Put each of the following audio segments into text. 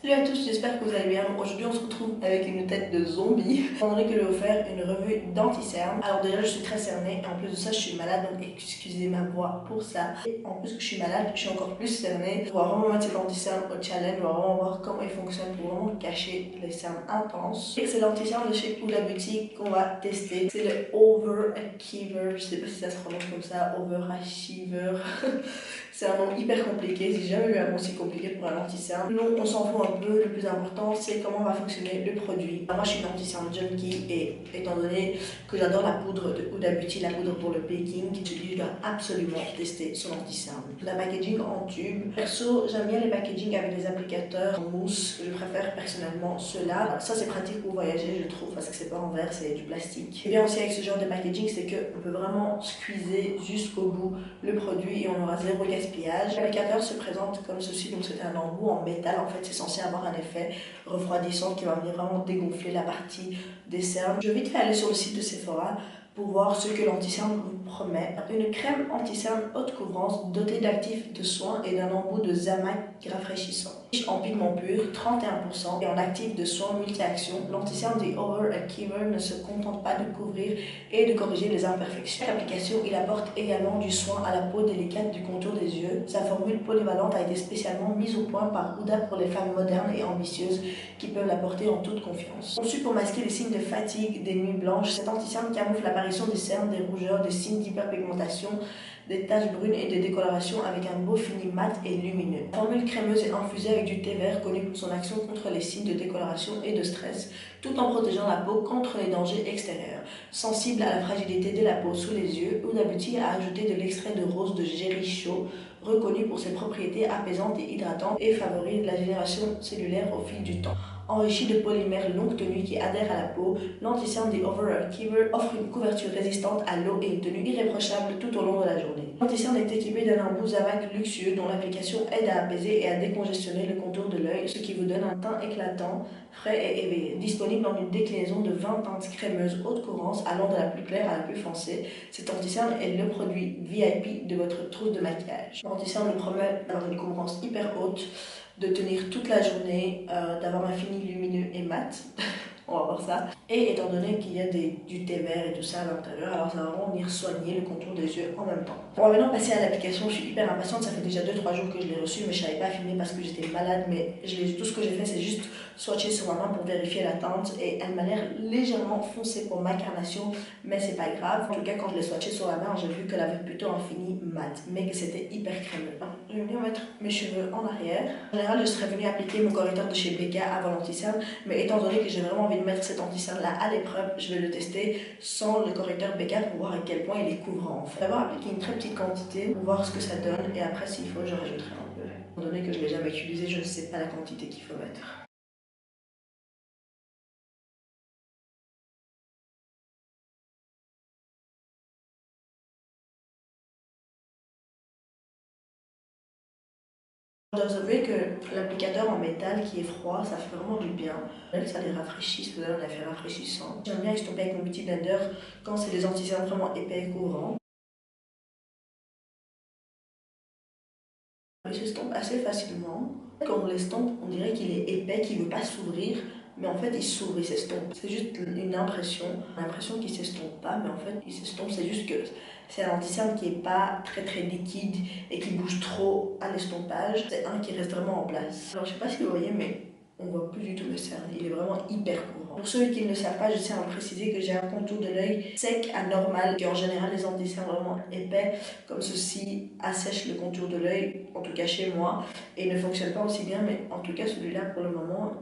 Salut à tous, j'espère que vous allez bien. Aujourd'hui, on se retrouve avec une tête de zombie. On aurait que je vais vous faire une revue d'anti-cerne. Alors déjà, je suis très cernée et en plus de ça, je suis malade, donc excusez ma voix pour ça. Et en plus que je suis malade, je suis encore plus cernée. On va vraiment mettre cet anti-cerne au challenge. On va vraiment voir comment il fonctionne pour vraiment cacher les cernes intenses. Et c'est l'anti-cerne de chez Huda Beauty qu'on va tester. C'est le Overachiever. Je sais pas si ça se prononce comme ça, Overachiever. C'est un nom hyper compliqué, j'ai jamais vu un nom si compliqué pour un anti-cerne. Nous, on s'en fout un peu, le plus important c'est comment va fonctionner le produit. Alors moi je suis une anti-cerne junkie et étant donné que j'adore la poudre de Huda Beauty, la poudre pour le baking, je dois absolument tester son anti-cerne. La packaging en tube. Perso, j'aime bien les packaging avec des applicateurs en mousse, je préfère personnellement ceux-là. Ça c'est pratique pour voyager je trouve parce que c'est pas en verre, c'est du plastique. Et bien aussi avec ce genre de packaging, c'est qu'on peut vraiment squeezer jusqu'au bout le produit et on aura zéro gaspillage. L'applicateur se présente comme ceci, donc c'est un embout en métal, en fait c'est censé avoir un effet refroidissant qui va venir vraiment dégonfler la partie des cernes. Je vais vite fait aller sur le site de Sephora pour voir ce que l'anti-cerne vous promet. Une crème anti-cerne haute couvrance dotée d'actifs de soins et d'un embout de Zamac rafraîchissant. En pigments purs, 31% et en actifs de soins multi-actions, l'anti-cerne des Overachiever ne se contente pas de couvrir et de corriger les imperfections. Chaque application, il apporte également du soin à la peau délicate du contour des yeux. Sa formule polyvalente a été spécialement mise au point par Huda pour les femmes modernes et ambitieuses qui peuvent la porter en toute confiance. Conçu pour masquer les signes de fatigue des nuits blanches, cet anti-cerne camoufle l'apparition des cernes, des rougeurs, des signes d'hyperpigmentation, des taches brunes et des décolorations avec un beau fini mat et lumineux. La formule crémeuse est infusée avec du thé vert connu pour son action contre les signes de décoloration et de stress, tout en protégeant la peau contre les dangers extérieurs. Sensible à la fragilité de la peau sous les yeux, Huda Beauty a ajouté de l'extrait de rose de Jericho, reconnu pour ses propriétés apaisantes et hydratantes et favorise la génération cellulaire au fil du temps. Enrichi de polymères longue tenue qui adhèrent à la peau, l'anti-cerne des Overachiever offre une couverture résistante à l'eau et une tenue irréprochable tout au long de la journée. L'anti-cerne est équipé d'un embout Zamac luxueux dont l'application aide à apaiser et à décongestionner le contour de l'œil, ce qui vous donne un teint éclatant, frais et éveillé. Disponible en une déclinaison de 20 teintes crémeuses haute couvrance allant de la plus claire à la plus foncée, cet anti-cerne est le produit VIP de votre trousse de maquillage. L'anti-cerne nous promet d'avoir une couvrance hyper haute, de tenir toute la journée, d'avoir un fini lumineux et mat. On va voir ça. Et étant donné qu'il y a du thé vert et tout ça à l'intérieur, alors ça va vraiment venir soigner le contour des yeux en même temps. On va maintenant passer à l'application. Je suis hyper impatiente, ça fait déjà 2-3 jours que je l'ai reçue, mais je savais pas filmer parce que j'étais malade. Mais tout ce que j'ai fait, c'est juste swatcher sur ma main pour vérifier la teinte. Et elle m'a l'air légèrement foncée pour ma carnation, mais c'est pas grave. En tout cas, quand je l'ai swatché sur la main, j'ai vu qu'elle avait plutôt un fini mat, mais que c'était hyper crémeux. Je vais venir mettre mes cheveux en arrière. En général, je serais venue appliquer mon correcteur de chez Becca avant l'anti-cerne, mais étant donné que j'ai vraiment envie de mettre cet anti-cerne là à l'épreuve, je vais le tester sans le correcteur Becca pour voir à quel point il est couvrant. D'abord appliquer une très petite quantité pour voir ce que ça donne et après s'il faut je rajouterai un peu. Étant donné que je ne l'ai jamais utilisé, je ne sais pas la quantité qu'il faut mettre. Je dois vous avouer que l'applicateur en métal qui est froid, ça fait vraiment du bien. Ça les rafraîchit, ça donne un effet rafraîchissant. J'aime bien estomper avec mon petit blender quand c'est des anti-cernes vraiment épais et couvrants. Il s'estompe assez facilement. Quand on l'estompe, on dirait qu'il est épais, qu'il ne veut pas s'ouvrir, mais en fait il s'ouvre, il s'estompe. C'est juste une impression, l'impression qu'il ne s'estompe pas, mais en fait il s'estompe, c'est juste que c'est un anti-cerne qui n'est pas très liquide et qui bouge trop à l'estompage. C'est un qui reste vraiment en place. Alors je ne sais pas si vous voyez, mais on ne voit plus du tout le cerne, il est vraiment hyper courant. Pour ceux qui ne le savent pas, je tiens à préciser que j'ai un contour de l'œil sec à normal, et en général les anti-cernes vraiment épais comme ceci assèchent le contour de l'œil, en tout cas chez moi, et ne fonctionne pas aussi bien, mais en tout cas celui-là pour le moment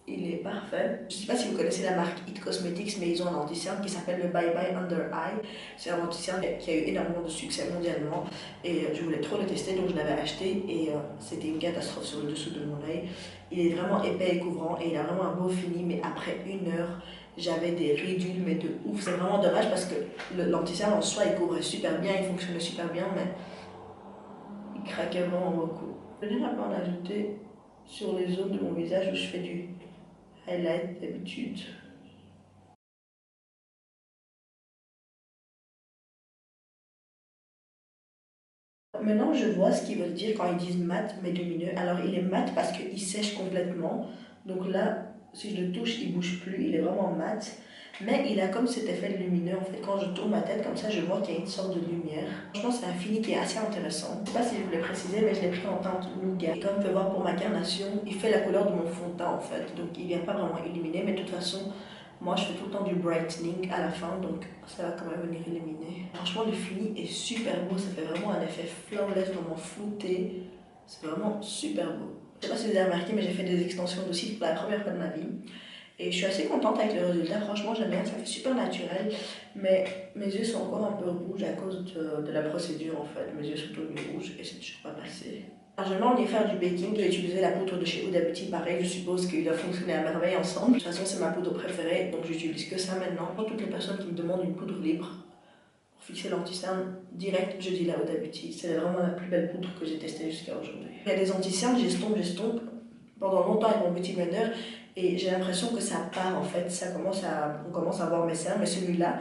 il est parfait. Je ne sais pas si vous connaissez la marque It Cosmetics, mais ils ont un anti-cerne qui s'appelle le Bye Bye Under Eye. C'est un anti-cerne qui a eu énormément de succès mondialement et je voulais trop le tester, donc je l'avais acheté et c'était une catastrophe sur le dessous de mon œil. Il est vraiment épais et couvrant et il a vraiment un beau fini, mais après 1 heure, j'avais des ridules, mais de ouf. C'est vraiment dommage parce que l'anti-cerne en soi, il couvrait super bien, il fonctionnait super bien, mais il craquait vraiment beaucoup. Je vais un peu en ajouter sur les zones de mon visage où je fais du highlight d'habitude. maintenant je vois ce qu'ils veulent dire quand ils disent mat mais lumineux. Alors il est mat parce qu'il sèche complètement. Donc là, si je le touche, il bouge plus, il est vraiment mat. Mais il a comme cet effet lumineux, en fait, quand je tourne ma tête comme ça, je vois qu'il y a une sorte de lumière. Franchement, c'est un fini qui est assez intéressant. Je sais pas si je voulais préciser, mais je l'ai pris en teinte nougat. Et comme tu peux voir pour ma carnation, il fait la couleur de mon fond de teint, en fait. Donc il vient pas vraiment illuminer, mais de toute façon, moi je fais tout le temps du brightening à la fin, donc ça va quand même venir illuminer. Franchement, le fini est super beau, ça fait vraiment un effet flawless, vraiment flouté. C'est vraiment super beau. Je sais pas si vous avez remarqué, mais j'ai fait des extensions de cils pour la première fois de ma vie. Et je suis assez contente avec le résultat, franchement j'aime bien, ça fait super naturel. Mais mes yeux sont encore un peu rouges à cause de la procédure en fait. Mes yeux sont devenus rouges et c'est toujours pas passé. Alors je vais faire du baking, je vais utiliser la poudre de chez Huda Beauty, pareil, je suppose qu'il doit fonctionner à merveille ensemble. De toute façon c'est ma poudre préférée, donc j'utilise que ça maintenant. Pour toutes les personnes qui me demandent une poudre libre, pour fixer l'anti-cerne direct, je dis la Huda Beauty. C'est vraiment la plus belle poudre que j'ai testée jusqu'à aujourd'hui. Il y a des anti-cernes, j'estompe pendant longtemps avec mon Beauty Blender et j'ai l'impression que ça part en fait, on commence à voir mes cernes, mais celui-là,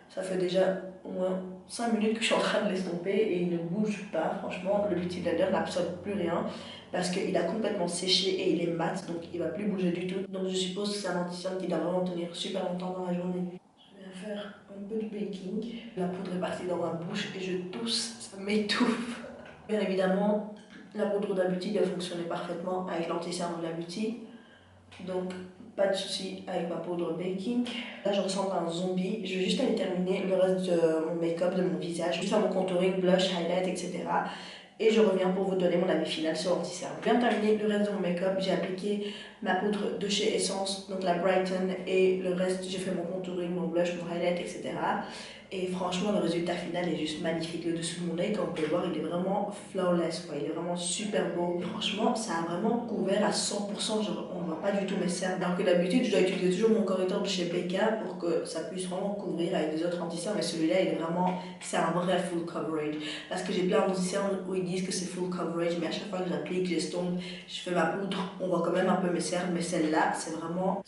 ça fait déjà au moins 5 minutes que je suis en train de l'estomper et il ne bouge pas. Franchement, le Beauty Blender n'absorbe plus rien parce qu'il a complètement séché et il est mat, donc il ne va plus bouger du tout. Donc je suppose que c'est un anti-cerne qui doit vraiment tenir super longtemps dans la journée. Je viens faire un peu de baking. La poudre est partie dans ma bouche et je tousse, ça m'étouffe. Bien évidemment, la poudre Huda Beauty doit fonctionner parfaitement avec l'anti-cerne de la Beauty. Donc, pas de souci avec ma poudre baking. Là, je ressemble à un zombie. Je vais juste aller terminer le reste de mon make-up, de mon visage. Juste faire mon contouring, blush, highlight, etc. Et je reviens pour vous donner mon avis final sur l'anti-cerne. Je viens de terminer le reste de mon make-up. J'ai appliqué ma poudre de chez Essence, donc la Brighten. Et le reste, j'ai fait mon contouring, mon blush, mon highlight, etc. Et franchement, le résultat final est juste magnifique. Le dessous de mon œil, comme vous pouvez voir, il est vraiment flawless, quoi. Il est vraiment super beau. Et franchement, ça a vraiment couvert à 100%. Genre, on ne voit pas du tout mes cernes. Alors que d'habitude, je dois utiliser toujours mon correcteur de chez BK pour que ça puisse vraiment couvrir avec des autres anti-cernes. Mais celui-là, il est vraiment, c'est un vrai full coverage. Parce que j'ai plein d'anti-cernes où ils disent que c'est full coverage, mais à chaque fois que j'applique, j'estompe, je fais ma poudre, on voit quand même un peu mes cernes. Mais celle-là, c'est vraiment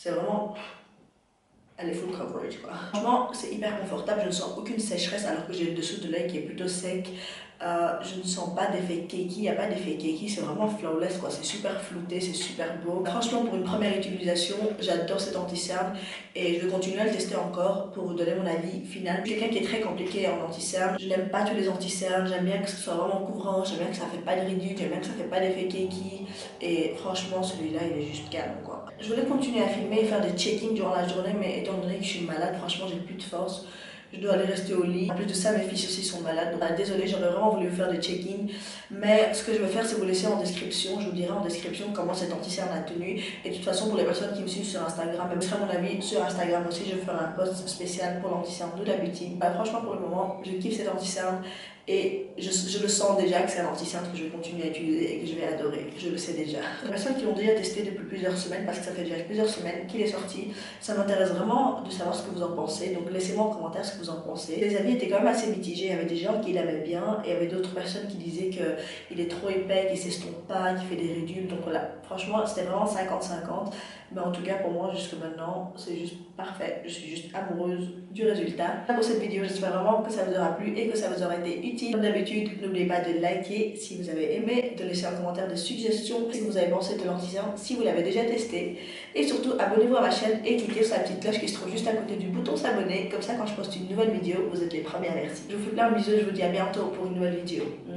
elle est full coverage quoi. Franchement, c'est hyper confortable, je ne sens aucune sécheresse alors que j'ai le dessous de l'œil qui est plutôt sec. Je ne sens pas d'effet cakey, il n'y a pas d'effet cakey, c'est vraiment flawless quoi, c'est super flouté, c'est super beau. Franchement, pour une première utilisation, j'adore cet anti-cerne et je vais continuer à le tester encore pour vous donner mon avis final. Je suis quelqu'un qui est très compliqué en anti-cerne, je n'aime pas tous les anti-cernes, j'aime bien que ce soit vraiment couvrant, j'aime bien que ça ne fait pas de ridicule, j'aime bien que ça ne fait pas d'effet cakey et franchement, celui-là il est juste calme quoi. Je voulais continuer à filmer et faire des check-ins durant la journée, mais étant donné que je suis malade, franchement j'ai plus de force. Je dois aller rester au lit. En plus de ça, mes fils aussi sont malades. Donc, désolée, j'aurais vraiment voulu faire des check-in. Mais ce que je vais faire, c'est vous laisser en description. Je vous dirai en description comment cet anti-cerne a tenu. Et de toute façon, pour les personnes qui me suivent sur Instagram, ce sera mon avis sur Instagram aussi. Je ferai un post spécial pour l'anti-cerne de Huda Beauty. Franchement, pour le moment, je kiffe cet anti-cerne. Et je le sens déjà que c'est un anti-cerne que je vais continuer à utiliser et que je vais adorer. Je le sais déjà. Les personnes qui l'ont déjà testé depuis plusieurs semaines, parce que ça fait déjà plusieurs semaines qu'il est sorti, ça m'intéresse vraiment de savoir ce que vous en pensez. Donc laissez-moi en commentaire ce que vous en pensez. Les avis étaient quand même assez mitigés. Il y avait des gens qui l'aimaient bien et il y avait d'autres personnes qui disaient qu'il est trop épais, qu'il s'estompe pas, qu'il fait des ridules. Donc voilà, franchement, c'était vraiment 50-50. Mais en tout cas, pour moi, jusque maintenant, c'est juste parfait. Je suis juste amoureuse du résultat. Pour cette vidéo, j'espère vraiment que ça vous aura plu et que ça vous aura été utile. Comme d'habitude, n'oubliez pas de liker si vous avez aimé, de laisser un commentaire de suggestions si vous avez pensé de l'anti-cerne, si vous l'avez déjà testé. Et surtout, abonnez-vous à ma chaîne et cliquez sur la petite cloche qui se trouve juste à côté du bouton s'abonner. Comme ça, quand je poste une nouvelle vidéo, vous êtes les premiers avertis. Je vous fais plein de bisous et je vous dis à bientôt pour une nouvelle vidéo. Mouah.